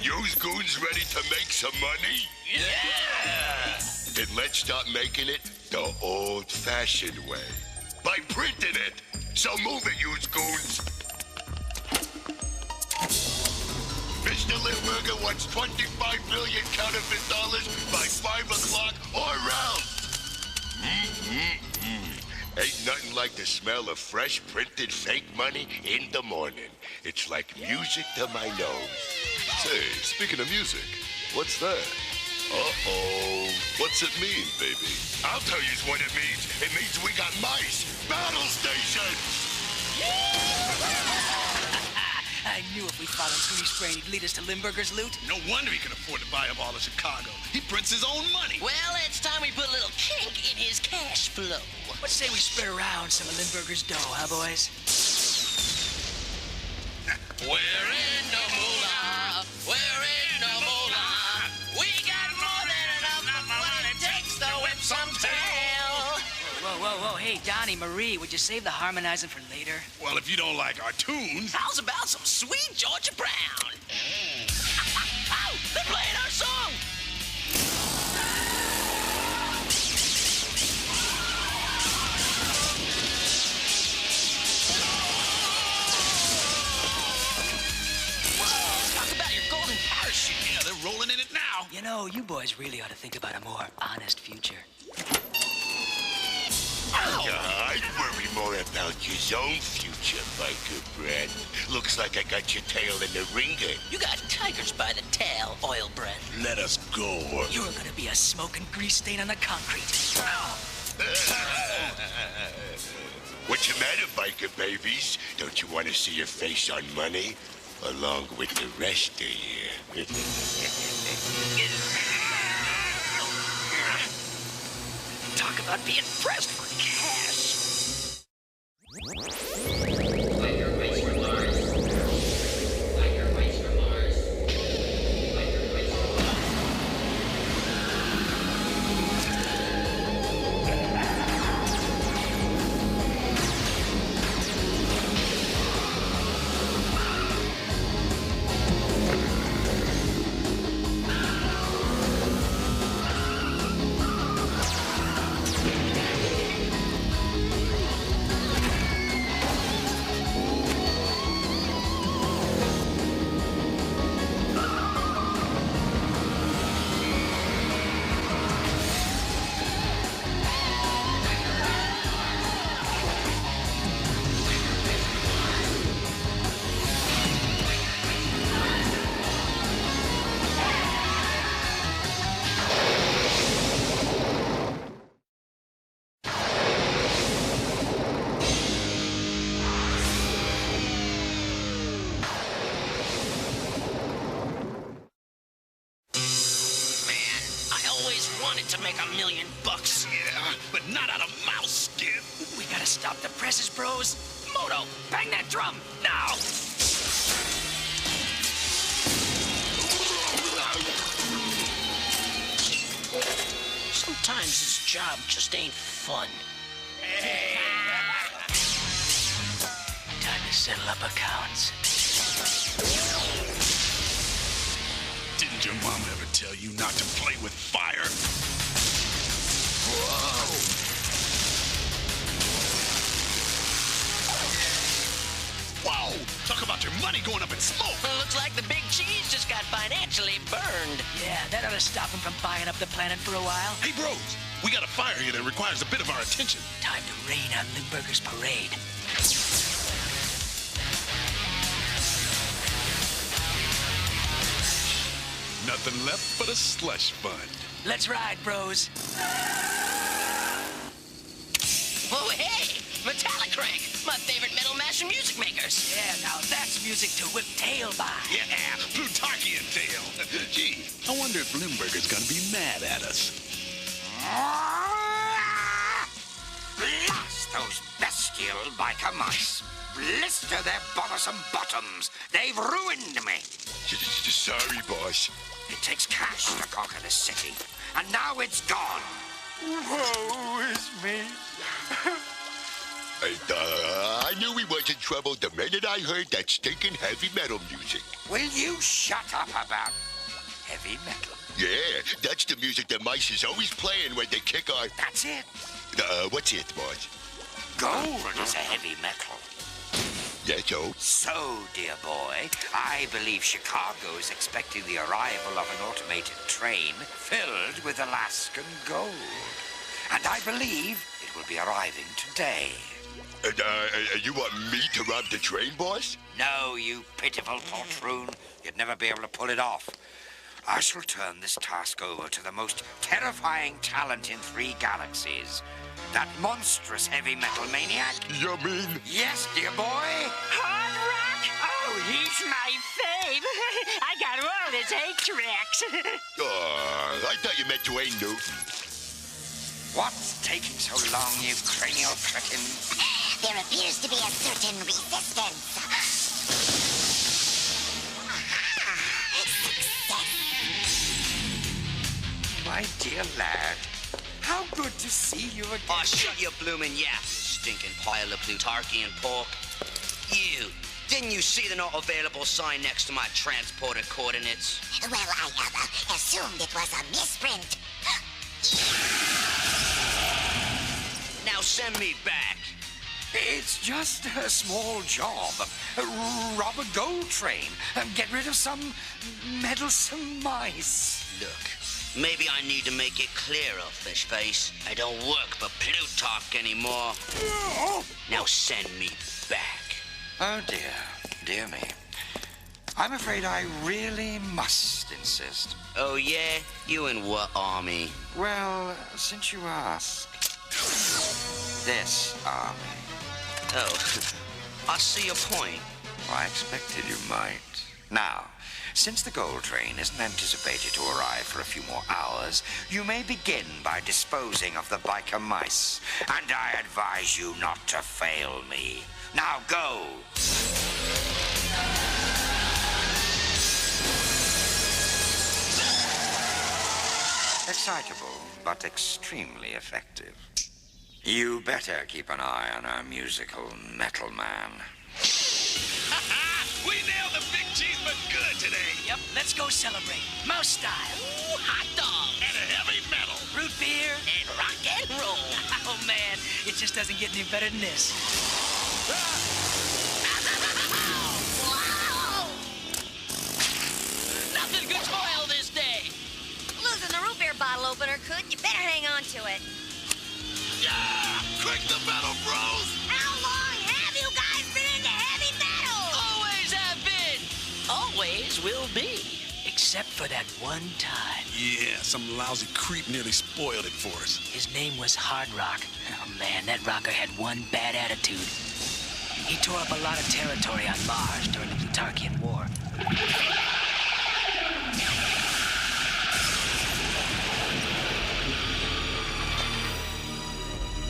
Yo's goons ready to make some money? Yeah! Then let's start making it the old-fashioned way. By printing it. So move it, yo's goons. Mr. Limburger wants 25 billion counterfeit dollars by 5 o'clock or else. Ain't nothing like the smell of fresh printed fake money in the morning. It's like music to my nose. Say, speaking of music, what's that? Uh-oh. What's it mean, baby? I'll tell you what it means. It means we got mice. Battle stations! I knew if we followed Grease Brain, he'd lead us to Limburger's loot. No wonder he can afford to buy up all of Chicago. He prints his own money. Well, it's time we put a little kink in his cash flow. What say we spread around some of Limburger's dough, huh, boys? We're in the moolah. We're in the moolah. We got more than enough of what it takes to whip some tail. Whoa. Hey, Donnie, Marie, would you save the harmonizing for later? Well, if you don't like our tunes... How's about some sweet Georgia Brown? Oh, they're playing our song. Talk about your golden parachute. Yeah, they're rolling in it now. You know, you boys really ought to think about a more honest future. I'd worry more about your own future, Biker Brad. Looks like I got your tail in the ringer. You got tigers by the tail, oil breath. Let us go. You're gonna be a smoking grease stain on the concrete. What's the matter, Biker babies? Don't you want to see your face on money? Along with the rest of you. Talk about being pressed for cash. To make $1 million. Yeah, but not out of mouse skin. We gotta stop the presses, bros. Moto, bang that drum, now! Sometimes this job just ain't fun. Time to settle up accounts. Didn't your mom ever tell you not to play with fire? Whoa! Talk about your money going up in smoke. Looks like the big cheese just got financially burned. Yeah, that ought to stop him from buying up the planet for a while. Hey, bros, we got a fire here that requires a bit of our attention. Time to rain on Limburger's parade. Nothing left but a slush fund. Let's ride, bros. Oh, hey! Metallic Crank, my favorite metal master music makers. Yeah, now that's music to whip tail by. Yeah, Plutarchian tail. Gee, I wonder if Limburger's gonna be mad at us. Blast those bestial biker mice. Blister their bothersome bottoms. They've ruined me. Sorry, boss. It takes cash to conquer the city, and now it's gone. Woe is me. I knew we was in trouble the minute I heard that stinking heavy metal music. Will you shut up about heavy metal? Yeah, that's the music the mice is always playing when they kick our... That's it. What's it, boss? Gold is a heavy metal. Yeah, so? So, dear boy, I believe Chicago is expecting the arrival of an automated train filled with Alaskan gold. And I believe it will be arriving today. You want me to rob the train, boss? No, you pitiful poltroon. You'd never be able to pull it off. I shall turn this task over to the most terrifying talent in 3 galaxies. That monstrous heavy metal maniac. You mean? Yes, dear boy. Hard Rock? Oh, he's my fave. I got all his 8 tracks. I thought you meant Dwayne Newton. What's taking so long, you cranial cretin? There appears to be a certain resistance. My dear lad, how good to see you again. Oh, shut your bloomin' yap, stinking pile of Plutarchian pork. You, didn't you see the not available sign next to my transporter coordinates? Well, I assumed it was a misprint. Now send me back. It's just a small job. Rob a gold train and get rid of some meddlesome mice. Look, maybe I need to make it clearer, Fishface. I don't work for Plutarch anymore. Now send me back. Oh, dear me. I'm afraid I really must insist. Oh, yeah? You in what army? Well, since you ask, this army. Oh, I see your point. I expected you might. Now, since the gold train isn't anticipated to arrive for a few more hours, you may begin by disposing of the biker mice. And I advise you not to fail me. Now go! Excitable, but extremely effective. You better keep an eye on our musical metal man. We nailed the big cheese but good today. Yep, let's go celebrate. Mouse style. Ooh, hot dog. And a heavy metal. Root beer. And rock and roll. Oh, man, it just doesn't get any better than this. Nothing could spoil this day. Losing the root beer bottle opener could. You better hang on to it. Yeah! Quick the metal, bros! How long have you guys been into heavy metal? Always have been. Always will be. Except for that one time. Yeah, some lousy creep nearly spoiled it for us. His name was Hard Rock. Oh, man, that rocker had one bad attitude. He tore up a lot of territory on Mars during the Plutarchian War.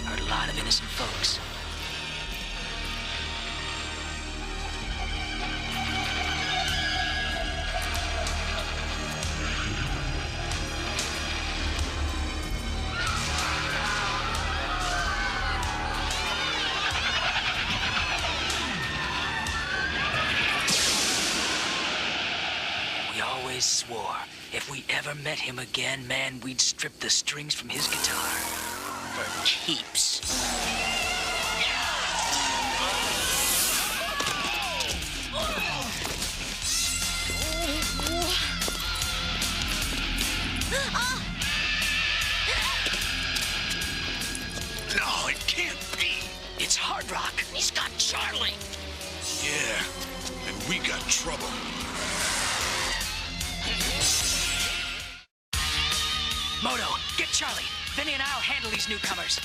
Hurt a lot of innocent folks. Swore if we ever met him again, man, we'd strip the strings from his guitar. For keeps. No, it can't be. It's Hard Rock. He's got Charlie. Yeah, and we got trouble. Moto, get Charlie. Vinny and I'll handle these newcomers.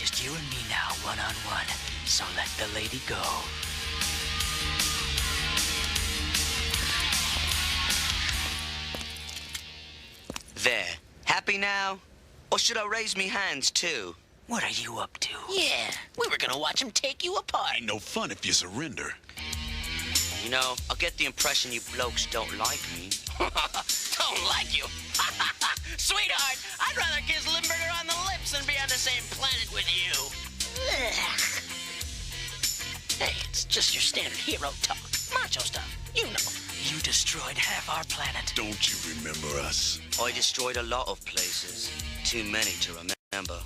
just you and me now, one-on-one. So let the lady go. There. Happy now? Or should I raise me hands, too? What are you up to? Yeah, we were gonna watch him take you apart. Ain't no fun if you surrender. You know, I get the impression you blokes don't like me. Don't like you. Sweetheart, I'd rather kiss Limburger on the lips than be on the same planet with you. Hey, it's just your standard hero talk. Macho stuff, you know. You destroyed half our planet. Don't you remember us? I destroyed a lot of places. Too many to remember.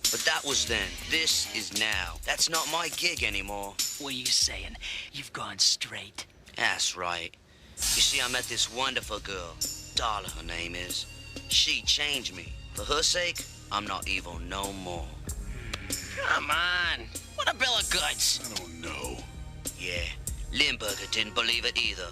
But that was then. This is now. That's not my gig anymore. What are you saying? You've gone straight. That's right. You see, I met this wonderful girl. Darla, her name is. She changed me. For her sake, I'm not evil no more. Come on. What a bill of goods. I don't know. Yeah, Limburger didn't believe it either.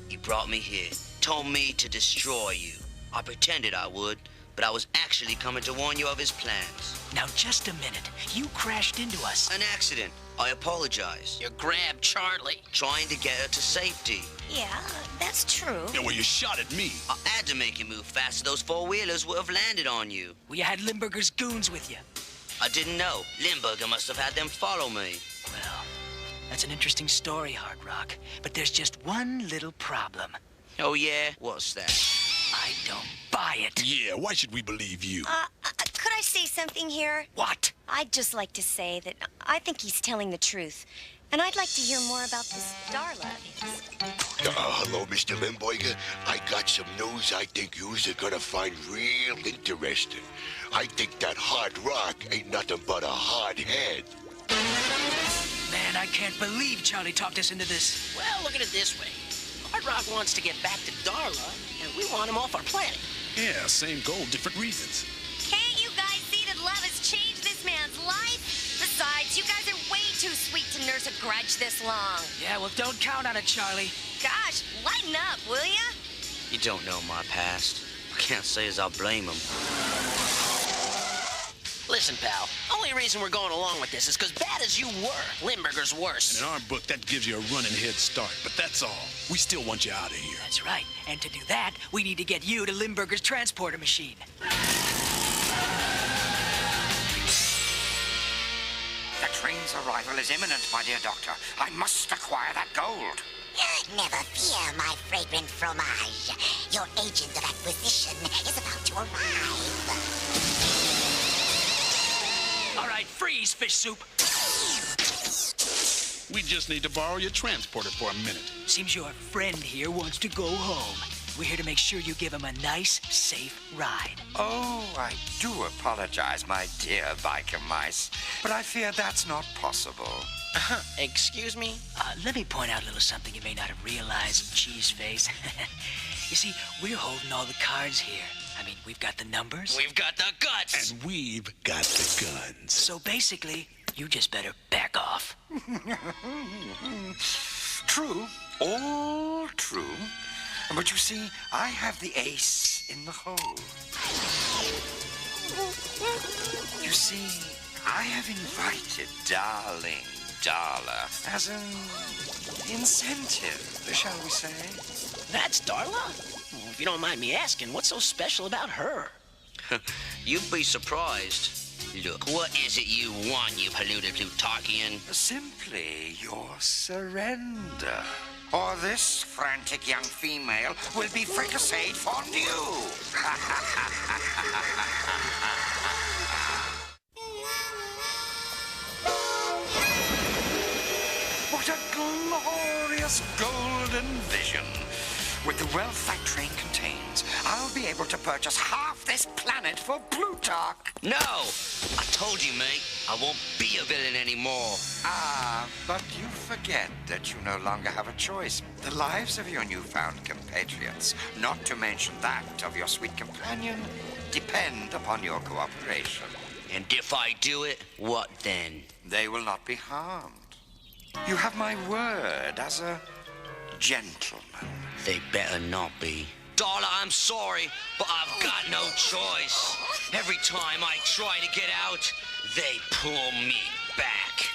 He brought me here, told me to destroy you. I pretended I would, but I was actually coming to warn you of his plans. Now, just a minute. You crashed into us. An accident. I apologize. You grabbed Charlie. Trying to get her to safety. Yeah, that's true. Yeah, well, you shot at me. I had to make you move faster. Those four-wheelers would have landed on you. Well, you had Limburger's goons with you. I didn't know. Limburger must have had them follow me. Well, that's an interesting story, Hard Rock. But there's just one little problem. Oh, yeah? What's that? I don't buy it. Yeah, why should we believe you? Could I say something here? What? I'd just like to say that I think he's telling the truth. And I'd like to hear more about this Darla of his. Hello, Mr. Limburger. I got some news I think yous are gonna find real interesting. I think that Hard Rock ain't nothing but a hard head. Man, I can't believe Charlie talked us into this. Well, look at it this way. Hard Rock wants to get back to Darla, and we want him off our planet. Yeah, same goal, different reasons. Can't you guys see that love has changed this man's life? Besides, you guys are way too sweet to nurse a grudge this long. Yeah, well, don't count on it, Charlie. Gosh, lighten up, will ya? You don't know my past. I can't say as I blame him. Listen, pal, only reason we're going along with this is because bad as you were, Limburger's worse. And in our book, that gives you a running head start, but that's all. We still want you out of here. That's right. And to do that, we need to get you to Limburger's transporter machine. The train's arrival is imminent, my dear doctor. I must acquire that gold. Never fear, my fragrant fromage. Your agent of acquisition is about to arrive. All right, freeze, fish soup. We just need to borrow your transporter for a minute. Seems your friend here wants to go home. We're here to make sure you give him a nice, safe ride. Oh, I do apologize, my dear biker mice, but I fear that's not possible. Excuse me? Let me point out a little something you may not have realized, cheese face. You see, we're holding all the cards here. I mean, we've got the numbers. We've got the guts. And we've got the guns. So basically, you just better back off. True, all true. But you see, I have the ace in the hole. You see, I have invited darling Darla as an incentive, shall we say? That's Darla? If you don't mind me asking, what's so special about her? You'd be surprised. Look, what is it you want, you polluted Plutarchian? Simply your surrender. Or this frantic young female will be fricasseed fondue. What a glorious golden vision. With the wealth that train contains, I'll be able to purchase half this planet for Plutarch. No! I told you, mate, I won't be a villain anymore. But you forget that you no longer have a choice. The lives of your newfound compatriots, not to mention that of your sweet companion, depend upon your cooperation. And if I do it, what then? They will not be harmed. You have my word as a gentleman. They better not be. Darla, I'm sorry, but I've got no choice. Every time I try to get out, they pull me back.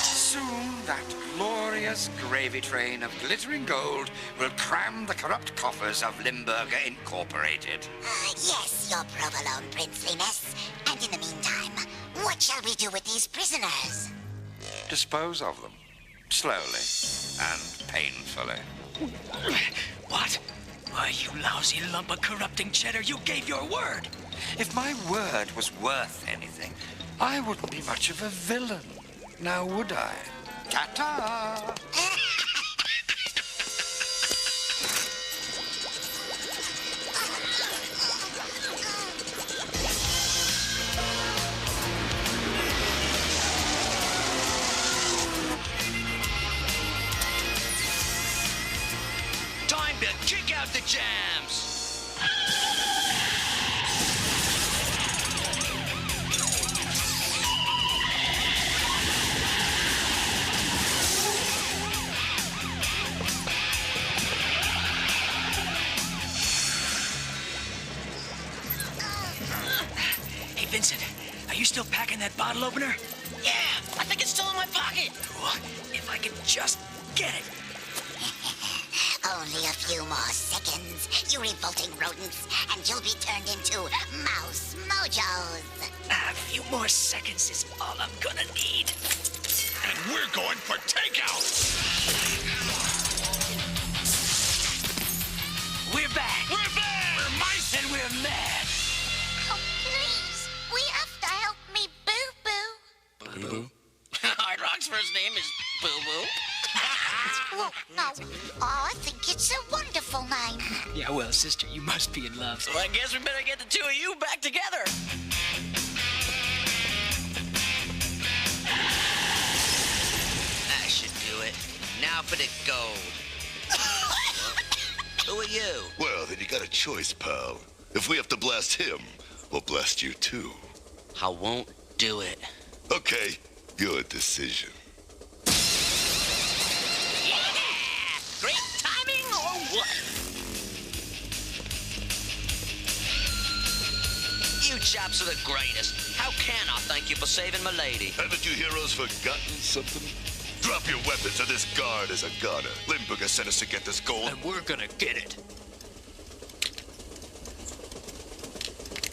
Soon that glorious gravy train of glittering gold will cram the corrupt coffers of Limburger Incorporated. Yes, your provolone princeliness. And in the meantime, what shall we do with these prisoners? Dispose of them. Slowly and painfully. What? Why, you lousy lump of corrupting cheddar, you gave your word. If my word was worth anything, I wouldn't be much of a villain. Now would I? Ta-ta! Time to kick out the jams! Hey, Vincent, are you still packing that bottle opener? Yeah, I think it's still in my pocket. Cool. If I could just get it. Only a few more seconds, you revolting rodents, and you'll be turned into mouse mojos. A few more seconds is all I'm gonna need. And we're going for takeout. We're back. We're back. We're mice. And we're mad. Oh, please, we have to help me, Boo-Boo. Boo-Boo? Hard Rock's first name is Boo-Boo. Well, no. Oh, I think it's a wonderful name. Yeah, well, sister, you must be in love. So I guess we better get the two of you back together. That should do it. Now for the gold. Who are you? Well, then you got a choice, pal. If we have to blast him, we'll blast you too. I won't do it. Okay, your decision. Great timing or what? You chaps are the greatest. How can I thank you for saving my lady? Haven't you heroes forgotten something? Drop your weapons or this guard is a goner. Limburger sent us to get this gold. And we're gonna get it.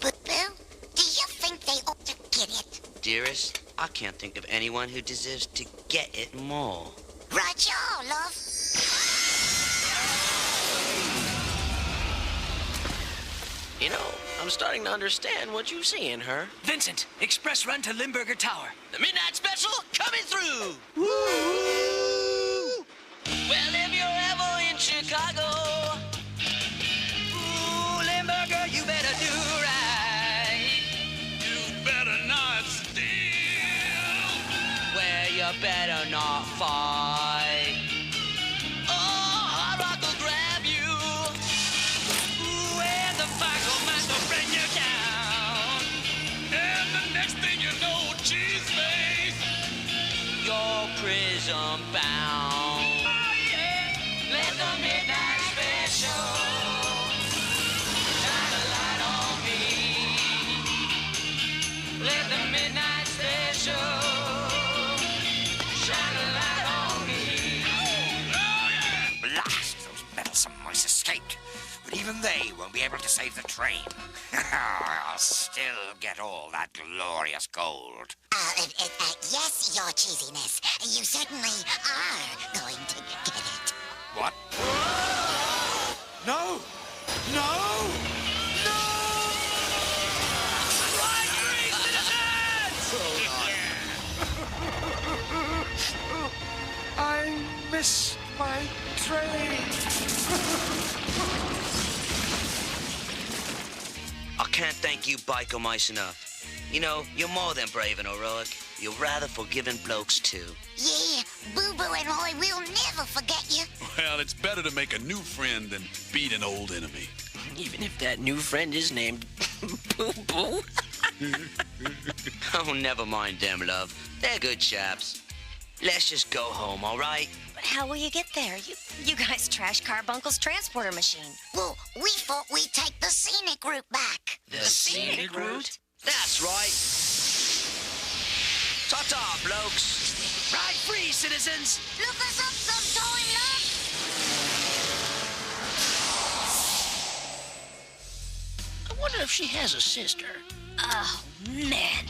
Boo-Boo, do you think they ought to get it? Dearest, I can't think of anyone who deserves to get it more. Roger, love. You know, I'm starting to understand what you see in her. Vincent, express run to Limburger Tower. The Midnight Special coming through! Woo! Well, if you're ever in Chicago, ooh, Limburger, you better do right. You better not steal. Where you better not fight. Oh, Hard Rock will grab you. Ooh, and the Bible man will bring you down. And the next thing you know, cheese face. You're prison bound. Oh, yeah. Let the midnight special shine a light on me. Let the midnight special shine a light on me. Blast! Those meddlesome mice escaped. But even they won't be able to save the train. I'll still get all that glorious gold. Yes, your cheesiness. You certainly are going to get it. What? No! No! No! I missed my train. I can't thank you biker mice enough. You know, you're more than brave and heroic. You're rather forgiving blokes, too. Yeah, Boo-Boo and I will never forget you. Well, it's better to make a new friend than beat an old enemy. Even if that new friend is named Boo-Boo. Oh, never mind them, love. They're good chaps. Let's just go home, all right? But how will you get there? You guys trashed Carbuncle's transporter machine. Well, we thought we'd take the scenic route back. The scenic route? That's right. Ta-ta, blokes. Ride free, citizens. Look us up sometime, love. I wonder if she has a sister. Oh, man.